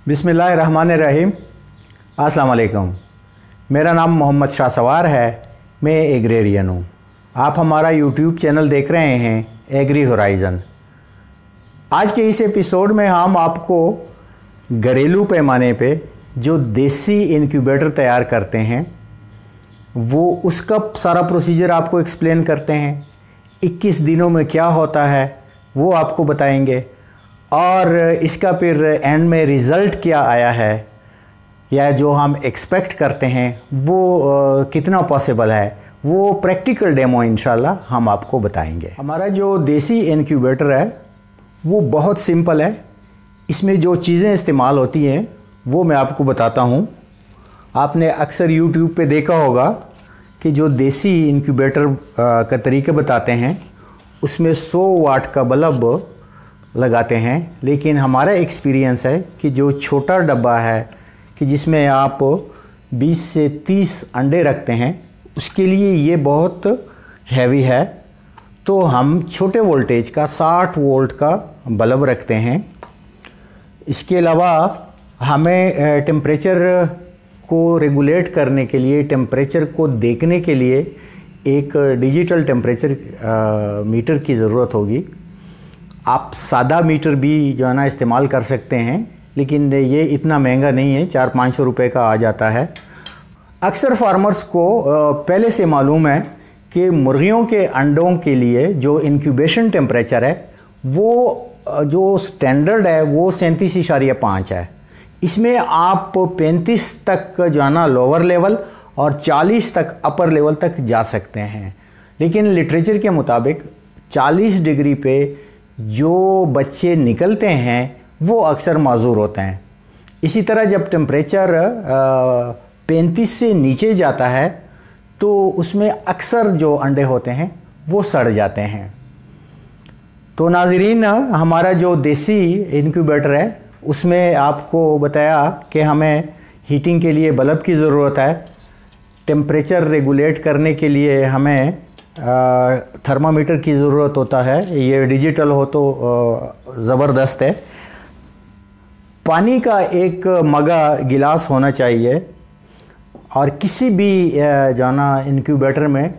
बिस्मिल्लाहिर्रहमानिर्रहीम। अस्सलाम वालेकुम। मेरा नाम मोहम्मद शाह सवार है। मैं एग्रेरियन हूँ। आप हमारा यूट्यूब चैनल देख रहे हैं एग्री होराइज़न। आज के इस एपिसोड में हम आपको घरेलू पैमाने पे जो देसी इनक्यूबेटर तैयार करते हैं वो उसका सारा प्रोसीजर आपको एक्सप्लेन करते हैं। 21 दिनों में क्या होता है वो आपको बताएंगे और इसका फिर एंड में रिज़ल्ट क्या आया है या जो हम एक्सपेक्ट करते हैं वो कितना पॉसिबल है वो प्रैक्टिकल डेमो इंशाल्लाह हम आपको बताएंगे। हमारा जो देसी इनक्यूबेटर है वो बहुत सिंपल है। इसमें जो चीज़ें इस्तेमाल होती हैं वो मैं आपको बताता हूँ। आपने अक्सर YouTube पे देखा होगा कि जो देसी इनक्यूबेटर का तरीका बताते हैं उसमें 100 वाट का बल्ब लगाते हैं, लेकिन हमारा एक्सपीरियंस है कि जो छोटा डब्बा है कि जिसमें आप 20 से 30 अंडे रखते हैं उसके लिए ये बहुत हैवी है। तो हम छोटे वोल्टेज का 60 वोल्ट का बल्ब रखते हैं। इसके अलावा हमें टेम्परेचर को रेगुलेट करने के लिए, टेम्परेचर को देखने के लिए एक डिजिटल टेम्परेचर मीटर की ज़रूरत होगी। आप सादा मीटर भी जो है ना इस्तेमाल कर सकते हैं, लेकिन ये इतना महंगा नहीं है, 400-500 रुपये का आ जाता है। अक्सर फार्मर्स को पहले से मालूम है कि मुर्गियों के अंडों के लिए जो इंक्यूबेशन टेम्परेचर है वो जो स्टैंडर्ड है वो 37.5 है। इसमें आप 35 तक जो है ना लोअर लेवल और 40 तक अपर लेवल तक जा सकते हैं, लेकिन लिटरेचर के मुताबिक 40 डिग्री पे जो बच्चे निकलते हैं वो अक्सर माजूर होते हैं। इसी तरह जब टेम्परेचर 35 से नीचे जाता है तो उसमें अक्सर जो अंडे होते हैं वो सड़ जाते हैं। तो नाज़रीन, हमारा जो देसी इनक्यूबेटर है उसमें आपको बताया कि हमें हीटिंग के लिए बल्ब की ज़रूरत है। टेम्परेचर रेगुलेट करने के लिए हमें थर्मामीटर की ज़रूरत होता है। ये डिजिटल हो तो ज़बरदस्त है। पानी का एक मगा गिलास होना चाहिए और किसी भी जो ना इनक्यूबेटर में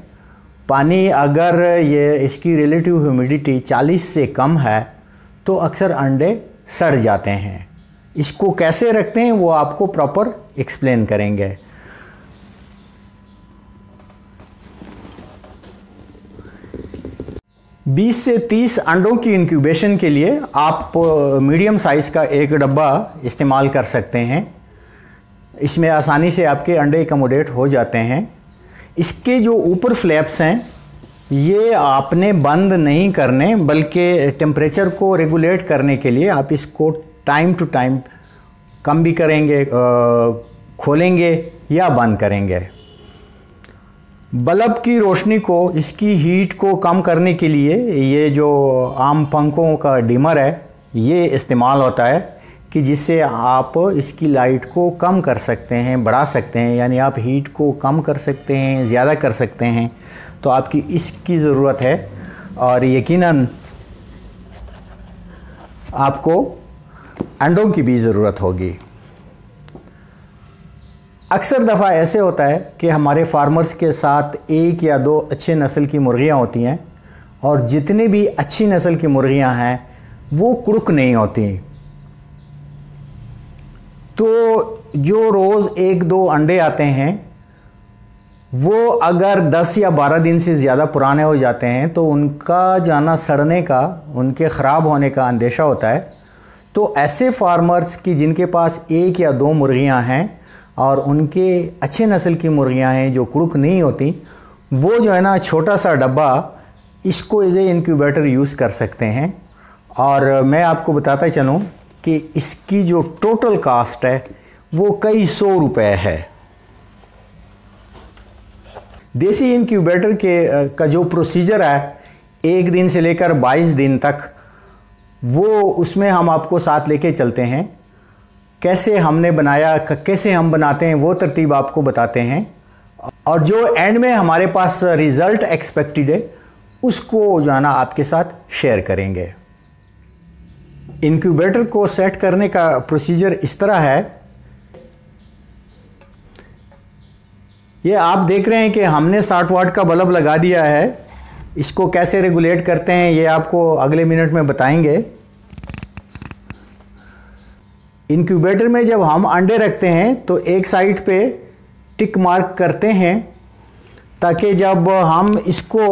पानी अगर ये इसकी रिलेटिव ह्यूमिडिटी 40 से कम है तो अक्सर अंडे सड़ जाते हैं। इसको कैसे रखते हैं वो आपको प्रॉपर एक्सप्लेन करेंगे। बीस से 30 अंडों की इंक्यूबेशन के लिए आप मीडियम साइज़ का एक डब्बा इस्तेमाल कर सकते हैं। इसमें आसानी से आपके अंडे एकमोडेट हो जाते हैं। इसके जो ऊपर फ्लैप्स हैं ये आपने बंद नहीं करने, बल्कि टेम्परेचर को रेगुलेट करने के लिए आप इसको टाइम टू टाइम कम भी करेंगे, खोलेंगे या बंद करेंगे। बल्ब की रोशनी को, इसकी हीट को कम करने के लिए ये जो आम पंखों का डिमर है ये इस्तेमाल होता है कि जिससे आप इसकी लाइट को कम कर सकते हैं, बढ़ा सकते हैं, यानी आप हीट को कम कर सकते हैं, ज़्यादा कर सकते हैं। तो आपकी इसकी ज़रूरत है और यकीनन आपको अंडों की भी ज़रूरत होगी। अक्सर दफ़ा ऐसे होता है कि हमारे फार्मर्स के साथ 1 या 2 अच्छे नस्ल की मुर्गियां होती हैं और जितनी भी अच्छी नस्ल की मुर्गियां हैं वो कुड़क नहीं होती। तो जो रोज़ 1-2 अंडे आते हैं वो अगर 10 या 12 दिन से ज़्यादा पुराने हो जाते हैं तो उनका जाना सड़ने का, उनके ख़राब होने का अंदेशा होता है। तो ऐसे फार्मर्स की जिनके पास 1 या 2 मुर्गियां हैं और उनके अच्छे नस्ल की मुर्गियां हैं जो कुड़क नहीं होती, वो जो है ना छोटा सा डब्बा इसको एज ए इनक्यूबेटर यूज़ कर सकते हैं। और मैं आपको बताता चलूँ कि इसकी जो टोटल कास्ट है वो कई 100 रुपये है। देसी इनक्यूबेटर का जो प्रोसीजर है 1 दिन से लेकर 22 दिन तक, वो उसमें हम आपको साथ लेके चलते हैं। कैसे हमने बनाया, कैसे हम बनाते हैं वो तरतीब आपको बताते हैं और जो एंड में हमारे पास रिज़ल्ट एक्सपेक्टेड है उसको जो है ना आपके साथ शेयर करेंगे। इंक्यूबेटर को सेट करने का प्रोसीजर इस तरह है। ये आप देख रहे हैं कि हमने 60 वाट का बल्ब लगा दिया है। इसको कैसे रेगुलेट करते हैं ये आपको अगले मिनट में बताएंगे। इंक्यूबेटर में जब हम अंडे रखते हैं तो एक साइड पे टिक मार्क करते हैं, ताकि जब हम इसको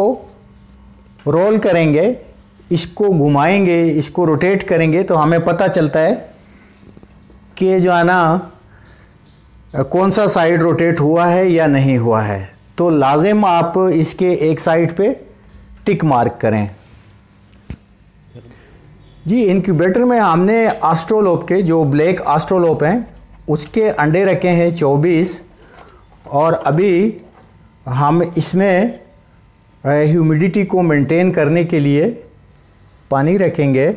रोल करेंगे, इसको घुमाएंगे, इसको रोटेट करेंगे, तो हमें पता चलता है कि जो है ना कौन सा साइड रोटेट हुआ है या नहीं हुआ है। तो लाजिम आप इसके एक साइड पे टिक मार्क करें। जी, इंक्यूबेटर में हमने एस्ट्रोलोप के, जो ब्लैक एस्ट्रोलोप हैं, उसके अंडे रखे हैं 24, और अभी हम इसमें ह्यूमिडिटी को मेंटेन करने के लिए पानी रखेंगे।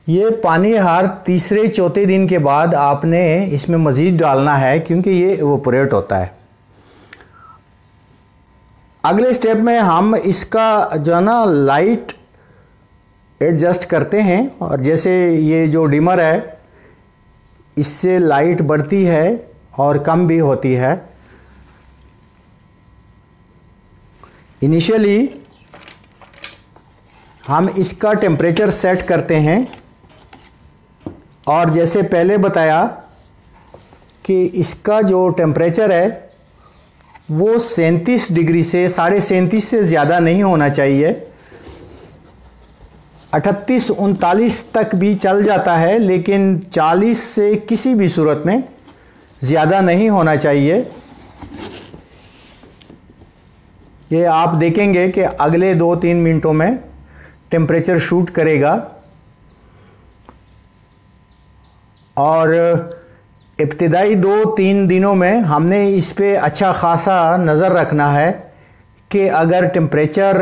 ये पानी हर तीसरे चौथे दिन के बाद आपने इसमें मज़ीद डालना है, क्योंकि ये इवोपोरेट होता है। अगले स्टेप में हम इसका जो है ना लाइट एडजस्ट करते हैं, और जैसे ये जो डिमर है इससे लाइट बढ़ती है और कम भी होती है। इनिशियली हम इसका टेम्परेचर सेट करते हैं, और जैसे पहले बताया कि इसका जो टेम्परेचर है वो 37 डिग्री से 37.5 से ज़्यादा नहीं होना चाहिए। 38-39 तक भी चल जाता है, लेकिन 40 से किसी भी सूरत में ज़्यादा नहीं होना चाहिए। ये आप देखेंगे कि अगले 2-3 मिनटों में टेम्परेचर शूट करेगा, और इब्तिदाई 2-3 दिनों में हमने इस पे अच्छा खासा नज़र रखना है कि अगर टेम्परेचर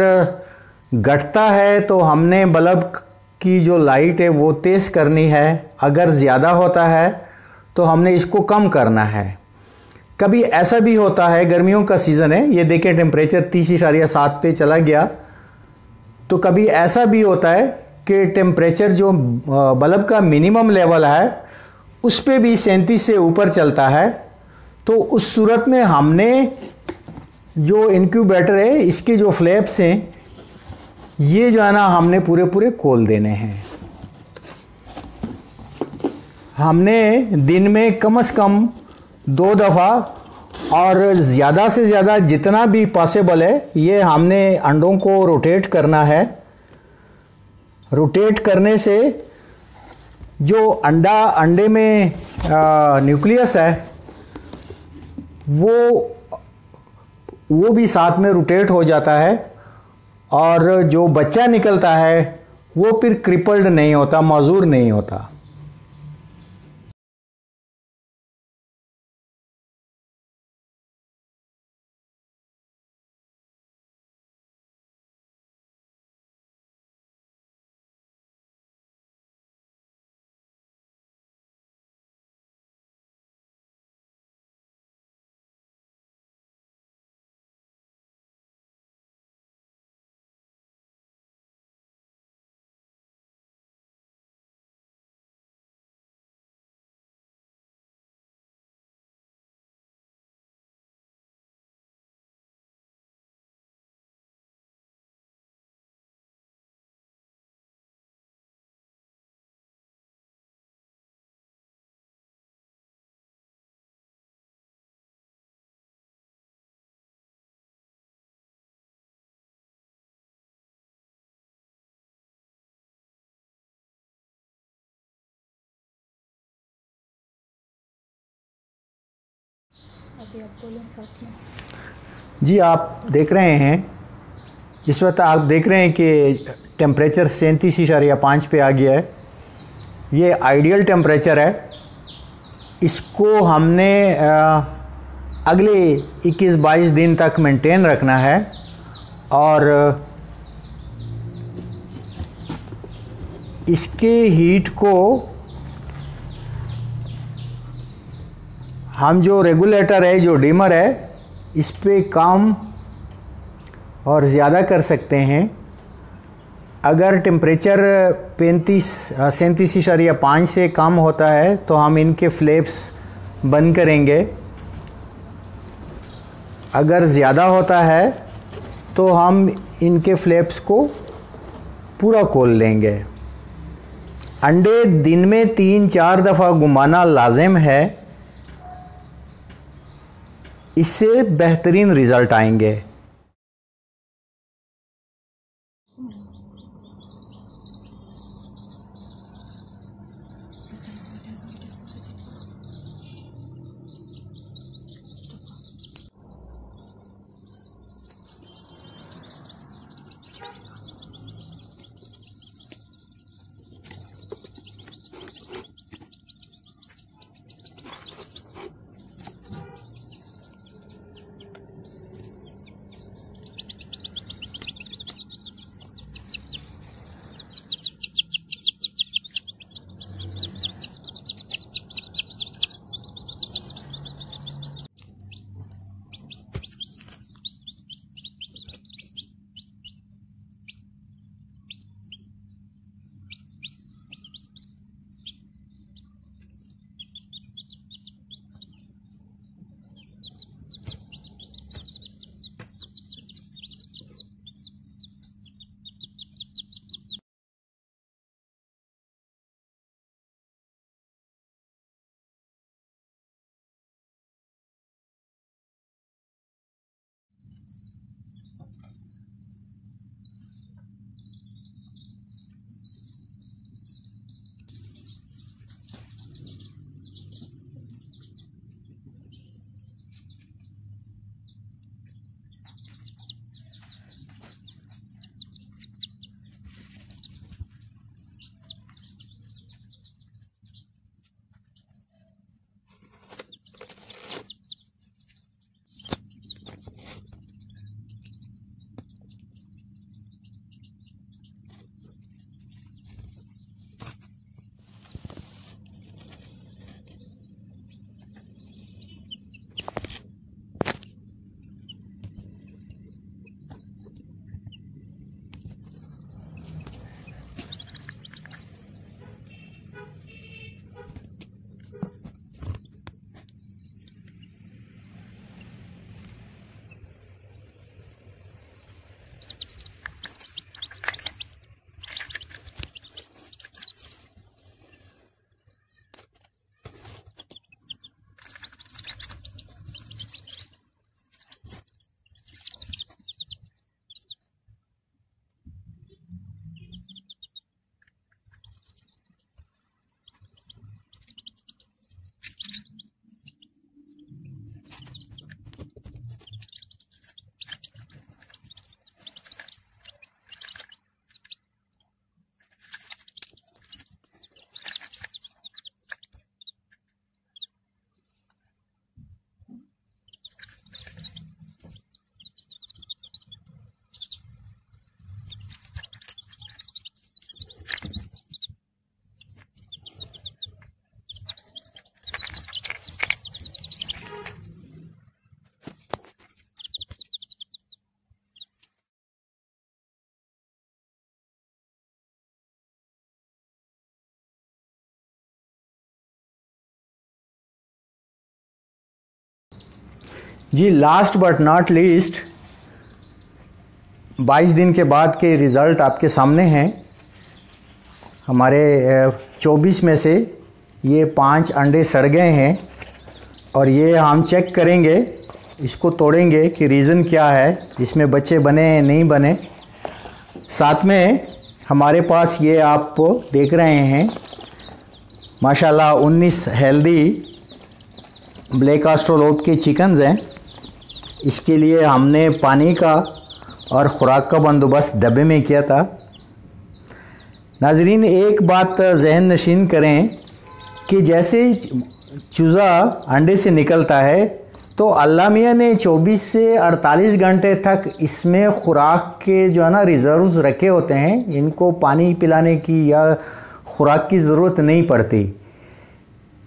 घटता है तो हमने बल्ब की जो लाइट है वो तेज़ करनी है, अगर ज़्यादा होता है तो हमने इसको कम करना है। कभी ऐसा भी होता है, गर्मियों का सीज़न है, ये देखें टेम्परेचर 30.7 पे चला गया, तो कभी ऐसा भी होता है कि टेम्परेचर जो बल्ब का मिनिमम लेवल है उस पे भी 37 से ऊपर चलता है। तो उस सूरत में हमने जो इंक्यूबेटर है इसके जो फ्लैप्स हैं ये जो है ना हमने पूरे पूरे खोल देने हैं। हमने दिन में कम से कम 2 दफ़ा, और ज़्यादा से ज़्यादा जितना भी पॉसिबल है ये हमने अंडों को रोटेट करना है। रोटेट करने से जो अंडे में न्यूक्लियस है वो भी साथ में रोटेट हो जाता है, और जो बच्चा निकलता है वो फिर क्रिपल्ड नहीं होता, माजूर नहीं होता। अभी आप बोलें साथ में। जी, आप देख रहे हैं, इस वक्त आप देख रहे हैं कि टेम्परेचर 37.5 पे आ गया है। ये आइडियल टेम्परेचर है। इसको हमने अगले 21-22 दिन तक मेंटेन रखना है, और इसके हीट को हम जो रेगुलेटर है, जो डिमर है, इस पे कम और ज़्यादा कर सकते हैं। अगर टेम्परेचर 37.5 से कम होता है तो हम इनके फ्लैप्स बंद करेंगे। अगर ज़्यादा होता है तो हम इनके फ्लैप्स को पूरा खोल लेंगे। अंडे दिन में 3-4 दफ़ा घुमाना लाजिम है, इससे बेहतरीन रिज़ल्ट आएंगे। जी लास्ट बट नॉट लीस्ट 22 दिन के बाद के रिज़ल्ट आपके सामने हैं। हमारे 24 में से ये 5 अंडे सड़ गए हैं और ये हम चेक करेंगे, इसको तोड़ेंगे कि रीज़न क्या है, इसमें बच्चे बने नहीं बने। साथ में हमारे पास ये आप देख रहे हैं माशाल्लाह 19 हेल्दी ब्लैक एस्ट्रोलोप के चिकन्स हैं। इसके लिए हमने पानी का और ख़ुराक का बंदोबस्त डब्बे में किया था। नाजरीन एक बात जहन नशीन करें कि जैसे चूज़ा अंडे से निकलता है तो अल्लाह मियाँ ने 24 से 48 घंटे तक इसमें ख़ुराक के जो है ना रिज़र्व्स रखे होते हैं। इनको पानी पिलाने की या ख़ुराक की ज़रूरत नहीं पड़ती,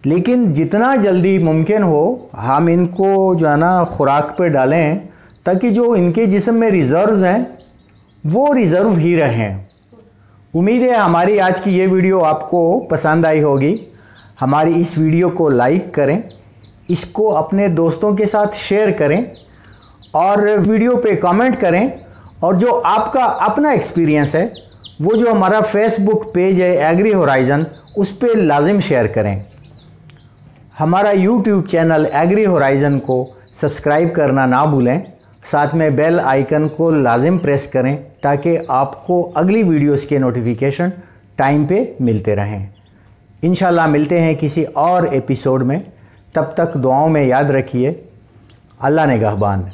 लेकिन जितना जल्दी मुमकिन हो हम इनको जो है ना ख़ुराक पे डालें ताकि जो इनके जिस्म में रिज़र्व्स हैं वो रिज़र्व ही रहें। उम्मीद है हमारी आज की ये वीडियो आपको पसंद आई होगी। हमारी इस वीडियो को लाइक करें, इसको अपने दोस्तों के साथ शेयर करें और वीडियो पे कमेंट करें। और जो आपका अपना एक्सपीरियंस है वो जो हमारा फेसबुक पेज है एग्री होराइज़न, उस पर लाजिम शेयर करें। हमारा यूट्यूब चैनल एग्री होराइज़न को सब्सक्राइब करना ना भूलें, साथ में बेल आइकन को लाजिम प्रेस करें ताकि आपको अगली वीडियोस के नोटिफिकेशन टाइम पे मिलते रहें। इंशाल्लाह मिलते हैं किसी और एपिसोड में। तब तक दुआओं में याद रखिए। अल्लाह निगहबान।